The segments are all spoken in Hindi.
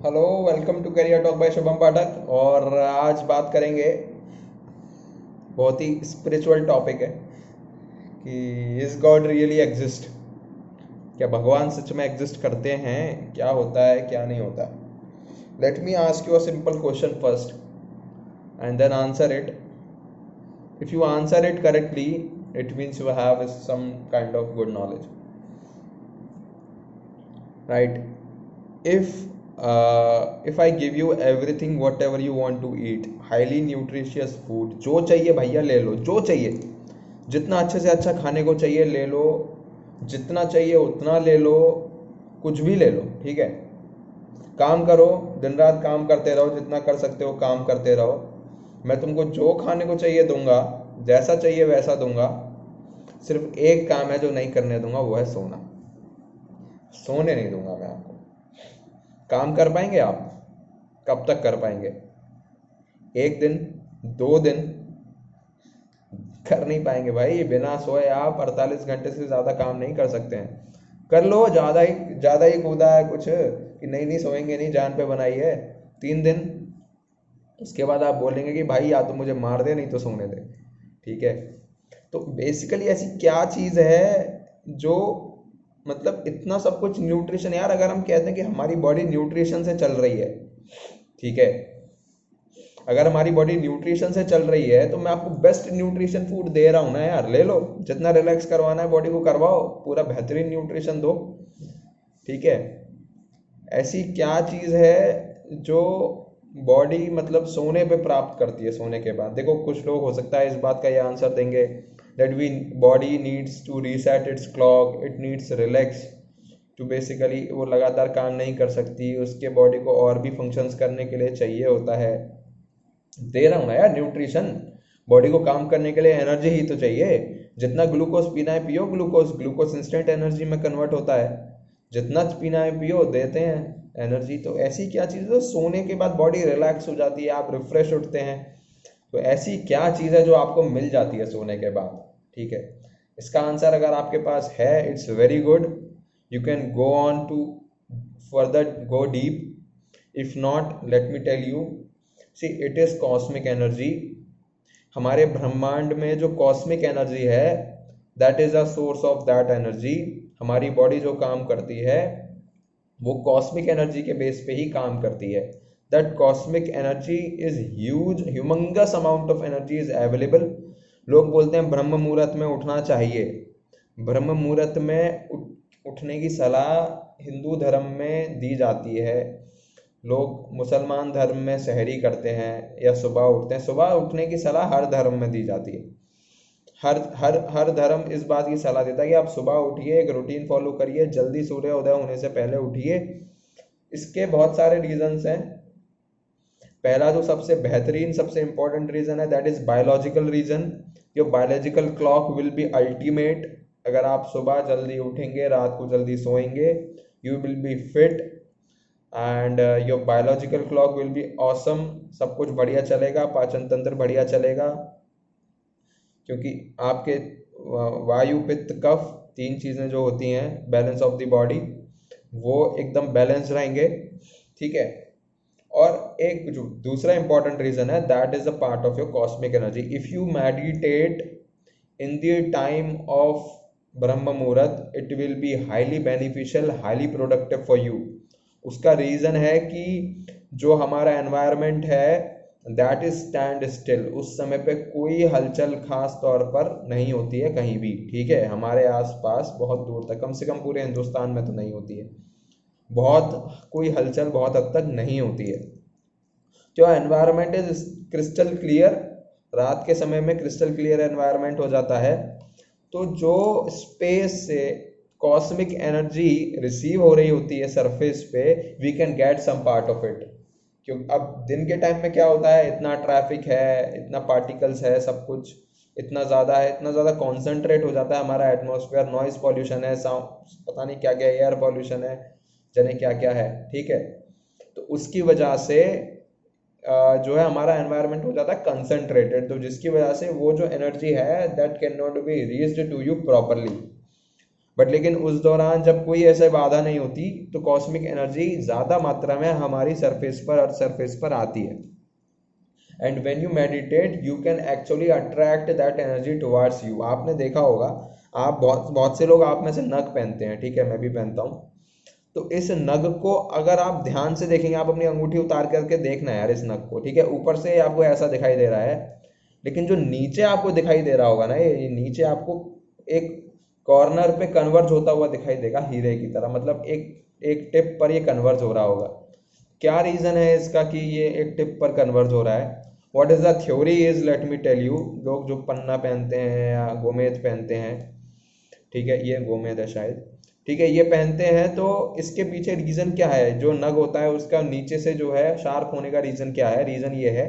Hello, welcome to career talk by Shubham Pathak. और आज बात करेंगे, बहुत ही स्पिरिचुअल टॉपिक है कि इज गॉड रियली एग्जिस्ट। क्या भगवान सच में एग्जिस्ट करते हैं? क्या होता है, क्या नहीं होता? Let me ask you a simple question first and then answer it. If you answer it correctly, it means you have some kind of good knowledge, right? if I give you everything whatever you want to eat, highly nutritious food, जो चाहिए भैया ले लो, जो चाहिए, जितना अच्छे से अच्छा खाने को चाहिए ले लो, जितना चाहिए उतना ले लो, कुछ भी ले लो, ठीक है? काम करो, दिन रात काम करते रहो, जितना कर सकते हो काम करते रहो। मैं तुमको जो खाने को चाहिए दूंगा, जैसा चाहिए वैसा दूंगा। सिर्फ एक काम है जो नहीं करने दूंगा, वो है सोना। सोने नहीं दूंगा मैं आपको। काम कर पाएंगे आप? कब तक कर पाएंगे? एक दिन, 2 दिन? कर नहीं पाएंगे भाई। बिना सोए आप 48 घंटे से ज़्यादा काम नहीं कर सकते हैं। कर लो, ज़्यादा ही कूदा है कुछ कि नहीं नहीं सोएंगे नहीं, जान पे बनाई है। 3 दिन, उसके बाद आप बोलेंगे कि भाई या तो मुझे मार दे, नहीं तो सोने दे, ठीक है? तो बेसिकली ऐसी क्या चीज़ है जो, मतलब इतना सब कुछ न्यूट्रिशन। यार अगर हम कहते हैं कि हमारी बॉडी न्यूट्रिशन से चल रही है, ठीक है, अगर हमारी बॉडी न्यूट्रिशन से चल रही है तो मैं आपको बेस्ट न्यूट्रिशन फूड दे रहा हूँ ना यार। ले लो, जितना रिलैक्स करवाना है बॉडी को करवाओ, पूरा बेहतरीन न्यूट्रिशन दो, ठीक है? ऐसी क्या चीज़ है जो बॉडी मतलब सोने पे प्राप्त करती है? सोने के बाद देखो, कुछ लोग हो सकता है इस बात का ये आंसर देंगे that we body needs to reset its clock, it needs relax to basically, वो लगातार काम नहीं कर सकती, उसके बॉडी को और भी फंक्शंस करने के लिए चाहिए होता है। दे रहा हूँ ना यार न्यूट्रिशन। बॉडी को काम करने के लिए एनर्जी ही तो चाहिए। जितना ग्लूकोज पीना है पियो, ग्लूकोज ग्लूकोज इंस्टेंट एनर्जी में कन्वर्ट होता है। जितना पीना है पियो, देते हैं एनर्जी। तो ऐसी क्या चीज़ है? सोने के बाद बॉडी रिलैक्स हो जाती है, आप रिफ्रेश उठते हैं। तो ऐसी क्या चीज़ है जो आपको मिल जाती है सोने के बाद? ठीक है, इसका आंसर अगर आपके पास है, it's very good, you can go on to further go deep. If not, let me tell you, see it is cosmic energy. हमारे ब्रह्मांड में जो कॉस्मिक एनर्जी है, that is a source of that energy. हमारी बॉडी जो काम करती है वो कॉस्मिक एनर्जी के बेस पे ही काम करती है। That cosmic energy is huge, humongous amount of energy is available. लोग बोलते हैं ब्रह्म मुहूर्त में उठना चाहिए। ब्रह्म मुहूर्त में उठने की सलाह हिंदू धर्म में दी जाती है। लोग मुसलमान धर्म में सहरी करते हैं या सुबह उठते हैं। सुबह उठने की सलाह हर धर्म में दी जाती है। हर धर्म इस बात की सलाह देता है कि आप सुबह उठिए, एक रूटीन फॉलो करिए, जल्दी सूर्योदय होने से पहले उठिए। इसके बहुत सारे रीजंस हैं। पहला जो सबसे बेहतरीन, सबसे इंपॉर्टेंट रीजन है, that is biological reason. Your biological clock will be ultimate. अगर आप सुबह जल्दी उठेंगे, रात को जल्दी सोएंगे, you will be fit and your biological clock will be awesome. सब कुछ बढ़िया चलेगा, पाचन तंत्र बढ़िया चलेगा, क्योंकि आपके वायु पित्त कफ, 3 चीज़ें जो होती हैं बैलेंस ऑफ द बॉडी, वो एकदम बैलेंस रहेंगे, ठीक है? और एक जो दूसरा इंपॉर्टेंट रीजन है, that is a part of your cosmic energy. If you meditate in the time of ब्रह्म मुहूर्त, it will be highly beneficial, highly productive for you. उसका रीजन है कि जो हमारा एनवायरनमेंट है दैट इज स्टैंड स्टिल। उस समय पे कोई हलचल खास तौर पर नहीं होती है कहीं भी, ठीक है? हमारे आसपास बहुत दूर तक, कम से कम पूरे हिंदुस्तान में तो नहीं होती है, बहुत कोई हलचल बहुत हद तक नहीं होती है। जो एनवायरनमेंट इज क्रिस्टल क्लियर, रात के समय में क्रिस्टल क्लियर एनवायरनमेंट हो जाता है। तो जो स्पेस से कॉस्मिक एनर्जी रिसीव हो रही होती है सरफेस पे, we can get some part of it. क्योंकि अब दिन के टाइम में क्या होता है, इतना ट्रैफिक है, इतना पार्टिकल्स है, सब कुछ इतना ज़्यादा है, इतना ज़्यादा कॉन्सेंट्रेट हो जाता है हमारा एटमॉस्फेयर। नॉइज पॉल्यूशन है, साउंड, पता नहीं क्या क्या, एयर पॉल्यूशन है, जाने क्या क्या है, ठीक है? तो उसकी वजह से जो है हमारा एनवायरनमेंट हो जाता है कंसंट्रेटेड, तो जिसकी वजह से वो जो एनर्जी है that can not be reached to you properly. But लेकिन उस दौरान जब कोई ऐसे बाधा नहीं होती तो कॉस्मिक एनर्जी ज़्यादा मात्रा में हमारी सरफेस पर, अर्थ सरफेस पर आती है। And when you meditate you can actually attract that energy towards you. आपने देखा होगा, आप बहुत बहुत से लोग आप में से नग पहनते हैं, ठीक है, मैं भी पहनता हूँ। तो इस नग को अगर आप ध्यान से देखेंगे, आप अपनी अंगूठी उतार करके देखना यार इस नग को, ठीक है, ऊपर से आपको ऐसा दिखाई दे रहा है, लेकिन जो नीचे आपको दिखाई दे रहा होगा ना, ये नीचे आपको एक कॉर्नर पे कन्वर्ज होता हुआ दिखाई देगा हीरे की तरह, मतलब एक एक टिप पर ये कन्वर्ज हो रहा होगा। क्या रीजन है इसका कि ये एक टिप पर कन्वर्ज हो रहा है? What is the theory is, let me tell you. लोग जो पन्ना पहनते हैं या गोमेद पहनते हैं, ठीक है, ये गोमेद है शायद, ठीक है, ये पहनते हैं, तो इसके पीछे रीजन क्या है? जो नग होता है उसका नीचे से जो है शार्प होने का रीजन क्या है? रीजन ये है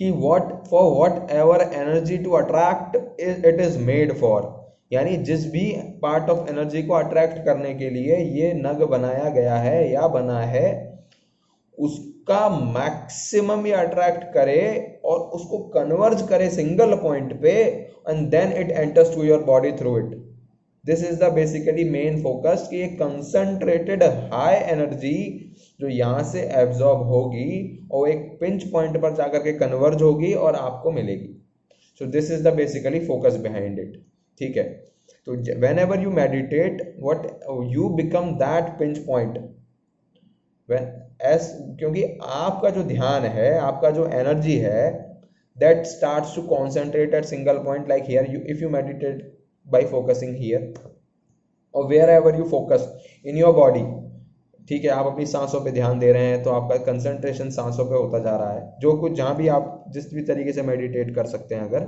कि whatever energy to attract it is made for, यानी जिस भी पार्ट ऑफ एनर्जी को अट्रैक्ट करने के लिए ये नग बनाया गया है या बना है, उसका मैक्सिमम ये अट्रैक्ट करे और उसको कन्वर्ज करे सिंगल पॉइंट पे, and then it enters to your body through it. This is the basically main focus कि एक कंसंट्रेटेड हाई एनर्जी जो यहाँ से एब्जॉर्ब होगी और एक पिंच पॉइंट पर जाकर के कन्वर्ज होगी और आपको मिलेगी। So this is the basically focus behind it, ठीक है। तो whenever you meditate what you become that pinch point क्योंकि आपका जो ध्यान है, आपका जो एनर्जी है, that starts to concentrate at single point, like here you, if you meditate by focusing here और wherever you focus in your body, ठीक है, आप अपनी सांसों पे ध्यान दे रहे हैं तो आपका कंसंट्रेशन सांसों पे होता जा रहा है। जो कुछ जहां भी आप जिस भी तरीके से मेडिटेट कर सकते हैं अगर,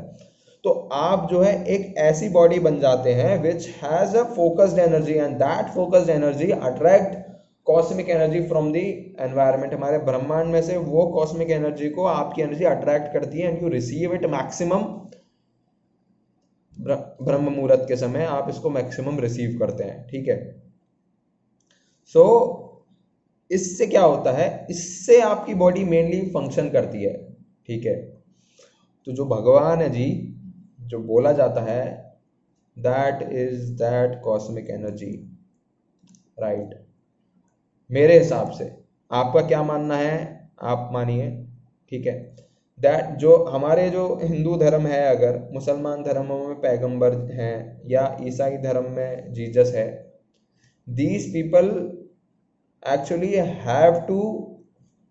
तो आप जो है एक ऐसी बॉडी बन जाते हैं which has a focused energy, and that focused energy attract cosmic energy from the environment. हमारे ब्रह्मांड में से वो कॉस्मिक एनर्जी को आपकी एनर्जी अट्रैक्ट करती है, and you receive it maximum. ब्रह्म मुहूर्त के समय आप इसको मैक्सिमम रिसीव करते हैं, ठीक है। सो इससे क्या होता है, इससे आपकी बॉडी मेनली फंक्शन करती है, ठीक है। तो जो भगवान है जी, जो बोला जाता है, that is that cosmic energy, right. मेरे हिसाब से, आपका क्या मानना है आप मानिए, ठीक है। दैट जो हमारे जो हिंदू धर्म है, अगर मुसलमान धर्मों में पैगंबर हैं या ईसाई धर्म में जीसस है, these people actually have to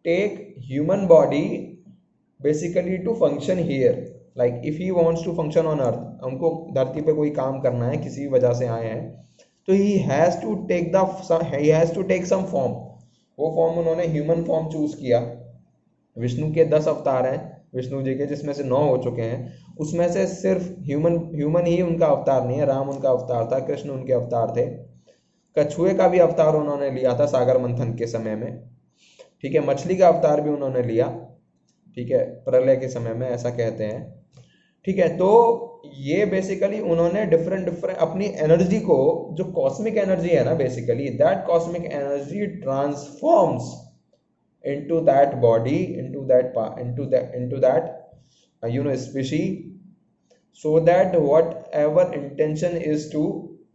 take human body basically to function here, like if he wants to function on earth, हमको धरती पे कोई काम करना है, किसी वजह से आए हैं, तो he has to take some form। वो फॉर्म उन्होंने ह्यूमन फॉर्म चूज किया। विष्णु के 10 अवतार हैं विष्णु जी के, जिसमें से 9 हो चुके हैं, उसमें से सिर्फ ह्यूमन ही उनका अवतार नहीं है। राम उनका अवतार था, कृष्ण उनके अवतार थे, कछुए का भी अवतार उन्होंने लिया था सागर मंथन के समय में, ठीक है, मछली का अवतार भी उन्होंने लिया, ठीक है, प्रलय के समय में, ऐसा कहते हैं, ठीक है। तो ये बेसिकली उन्होंने डिफरेंट अपनी एनर्जी को, जो कॉस्मिक एनर्जी है ना, basically that cosmic energy transforms into that body, into that species, so that whatever intention is to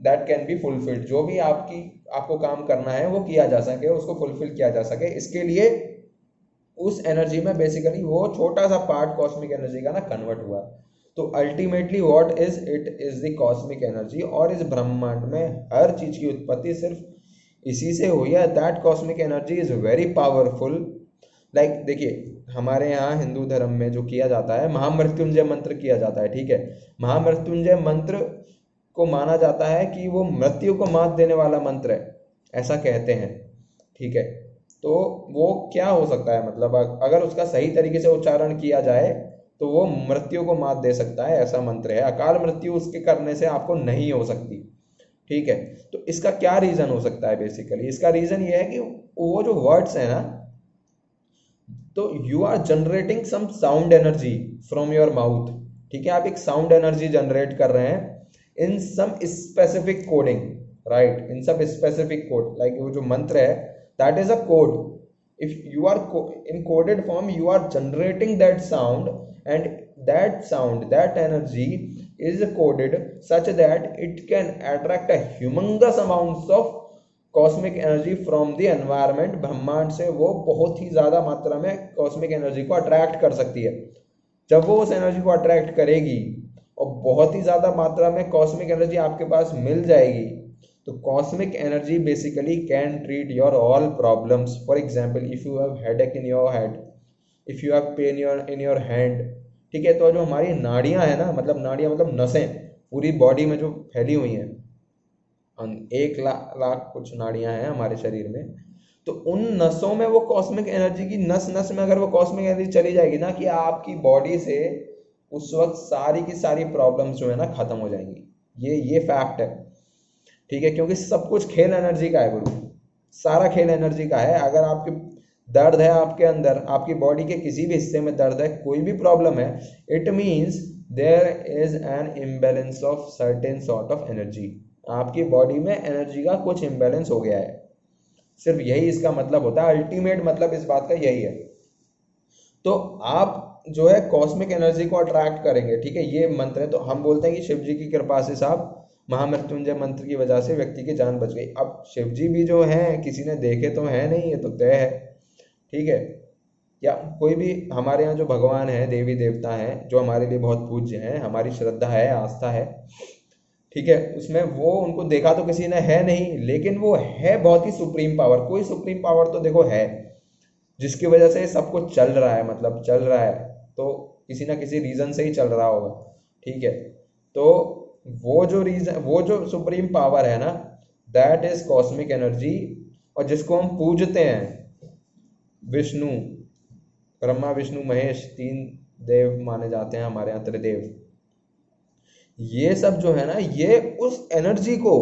that can be fulfilled। जो भी आपको काम करना है वो किया जा सके, उसको फुलफिल किया जा सके, इसके लिए उस एनर्जी में बेसिकली वो छोटा सा पार्ट कॉस्मिक एनर्जी का ना कन्वर्ट हुआ। तो ultimately what is it is the cosmic energy, और इस ब्रह्मांड में हर चीज की उत्पत्ति सिर्फ इसी से हुई है। That cosmic energy is very powerful. Like देखिए, हमारे यहाँ हिंदू धर्म में जो किया जाता है, महामृत्युंजय मंत्र किया जाता है, ठीक है। महामृत्युंजय मंत्र को माना जाता है कि वो मृत्यु को मात देने वाला मंत्र है, ऐसा कहते हैं, ठीक है। तो वो क्या हो सकता है, मतलब अगर उसका सही तरीके से उच्चारण किया जाए तो वो मृत्यु को मात दे सकता है, ऐसा मंत्र है। अकाल मृत्यु उसके करने से आपको नहीं हो सकती, ठीक है। तो इसका क्या रीजन हो सकता है? बेसिकली इसका रीजन ये है कि वो जो वर्ड्स है ना, तो you are generating some sound energy from your mouth, ठीक है। आप एक साउंड एनर्जी जनरेट कर रहे हैं in some specific coding, right, in some specific code. Like वो जो मंत्र है, that is a code. If you are in coded form, you are generating that sound, and that sound, that energy is coded such that it can attract a humongous amounts of cosmic energy from the environment. ब्रह्मांड से वो बहुत ही ज्यादा मात्रा में कॉस्मिक एनर्जी को अट्रैक्ट कर सकती है। जब वो उस एनर्जी को अट्रैक्ट करेगी और बहुत ही ज्यादा मात्रा में कॉस्मिक एनर्जी आपके पास मिल जाएगी, तो cosmic energy basically can treat your all problems. For example, if you have headache in your head, if you have pain in your hand, ठीक है, तो जो हमारी नाड़ियां है ना, मतलब नाड़ियां मतलब नसें पूरी बॉडी में जो फैली हुई हैं, 1 लाख कुछ नाड़ियां हैं हमारे शरीर में, तो उन नसों में वो कॉस्मिक एनर्जी की नस नस में अगर वो कॉस्मिक एनर्जी चली जाएगी ना, कि आपकी बॉडी से उस वक्त सारी की सारी प्रॉब्लम्स जो है ना खत्म हो जाएंगी। ये फैक्ट है, ठीक है, क्योंकि सब कुछ खेल एनर्जी का है गुरु, सारा खेल एनर्जी का है। अगर आपके दर्द है आपके अंदर, आपकी बॉडी के किसी भी हिस्से में दर्द है, कोई भी प्रॉब्लम है, it means there is an imbalance of certain sort of energy. आपकी बॉडी में एनर्जी का कुछ इम्बैलेंस हो गया है, सिर्फ यही इसका मतलब होता है। अल्टीमेट मतलब इस बात का यही है। तो आप जो है कॉस्मिक एनर्जी को अट्रैक्ट करेंगे, ठीक है, ये मंत्र है। तो हम बोलते हैं कि शिव जी की कृपा से साहब महामृत्युंजय मंत्र की वजह से व्यक्ति की जान बच गई। अब शिव जी भी जो हैं किसी ने देखे तो है नहीं, ये तो तय है, ठीक है। या कोई भी हमारे यहाँ जो भगवान है, देवी देवता हैं, जो हमारे लिए बहुत पूज्य हैं, हमारी श्रद्धा है, आस्था है, ठीक है, उसमें वो उनको देखा तो किसी ने है नहीं, लेकिन वो है बहुत ही सुप्रीम पावर। कोई सुप्रीम पावर तो देखो है, जिसकी वजह से सब कुछ चल रहा है, मतलब चल रहा है तो किसी ना किसी रीजन से ही चल रहा होगा, ठीक है। तो वो जो रीजन, वो जो सुप्रीम पावर है ना, दैट इज कॉस्मिक एनर्जी। और जिसको हम पूजते हैं, विष्णु, ब्रह्मा विष्णु महेश 3 देव माने जाते हैं हमारे यहाँ, त्रिदेव, ये सब जो है ना, ये उस एनर्जी को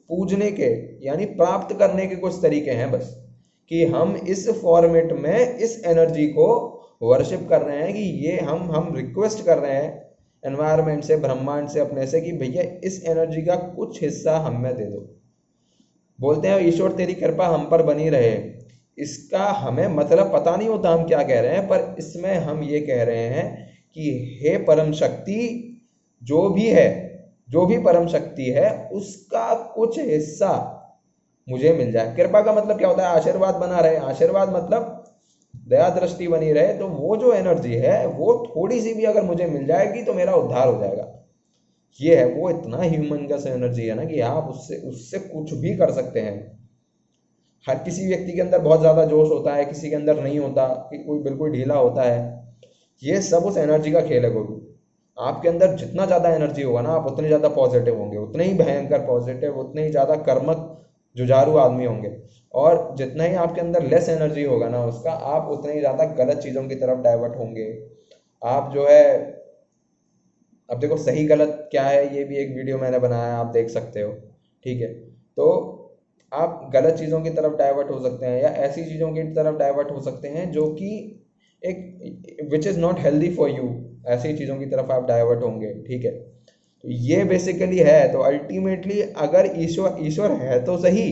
पूजने के यानी प्राप्त करने के कुछ तरीके हैं बस, कि हम इस फॉर्मेट में इस एनर्जी को वर्शिप कर रहे हैं, कि ये हम रिक्वेस्ट कर रहे हैं एनवायरनमेंट से, ब्रह्मांड से, अपने से, कि भैया इस एनर्जी का कुछ हिस्सा हमें दे दो। बोलते हैं ईश्वर तेरी कृपा हम पर बनी रहे। इसका हमें मतलब पता नहीं होता हम क्या कह रहे हैं, पर इसमें हम ये कह रहे हैं कि हे परम शक्ति, जो भी है, जो भी परम शक्ति है, उसका कुछ हिस्सा मुझे मिल जाए। कृपा का मतलब क्या होता है? आशीर्वाद बना रहे। आशीर्वाद मतलब दया दृष्टि बनी रहे। तो वो जो एनर्जी है वो थोड़ी सी भी अगर मुझे मिल जाएगी तो मेरा उद्धार हो जाएगा। ये है, वो इतना ह्यूमनगस एनर्जी है ना कि आप उससे कुछ भी कर सकते हैं। हर किसी व्यक्ति के अंदर बहुत ज्यादा जोश होता है, किसी के अंदर नहीं होता, कि कोई बिल्कुल ढीला होता है। ये सब उस एनर्जी का खेल है गुरु। आपके अंदर जितना ज्यादा एनर्जी होगा ना, आप उतने ज्यादा पॉजिटिव होंगे, उतने ही भयंकर पॉजिटिव, उतने ही ज्यादा कर्मठ जुझारू आदमी होंगे। और जितना ही आपके अंदर लेस एनर्जी होगा ना उसका, आप उतने ही ज्यादा गलत चीजों की तरफ डाइवर्ट होंगे। आप जो है, अब देखो सही गलत क्या है, ये भी एक वीडियो मैंने बनाया है, आप देख सकते हो, ठीक है। तो आप गलत चीज़ों की तरफ डाइवर्ट हो सकते हैं, या ऐसी चीज़ों की तरफ डाइवर्ट हो सकते हैं जो कि एक which is not healthy for you, ऐसी चीज़ों की तरफ आप डाइवर्ट होंगे, ठीक है। तो ये बेसिकली है। तो अल्टीमेटली अगर ईश्वर है तो सही,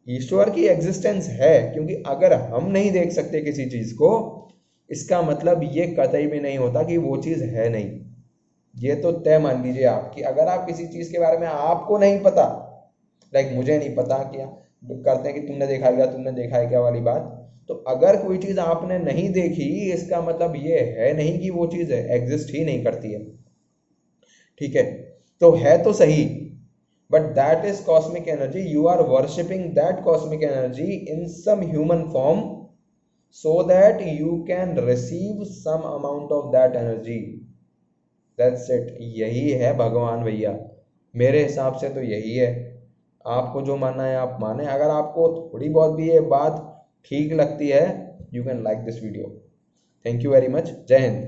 ईश्वर की एग्जिस्टेंस है, क्योंकि अगर हम नहीं देख सकते किसी चीज़ को, इसका मतलब ये कतई भी नहीं होता कि वो चीज़ है नहीं। ये तो तय मान लीजिए आपकी, अगर आप किसी चीज़ के बारे में आपको नहीं पता, लाइक मुझे नहीं पता, क्या करते हैं कि तुमने देखा है क्या, तुमने देखा है क्या वाली बात। तो अगर कोई चीज़ आपने नहीं देखी, इसका मतलब ये है नहीं कि वो चीज़ एग्जिस्ट ही नहीं करती है, ठीक है। तो है तो सही, but that is cosmic energy. You are worshipping that cosmic energy in some human form, so that you can receive some amount of that energy. That's it. यही है भगवान भैया, मेरे हिसाब से तो यही है। आपको जो मानना है आप माने। अगर आपको थोड़ी बहुत भी ये बात ठीक लगती है, you can like this video. Thank you very much. जय हिंद।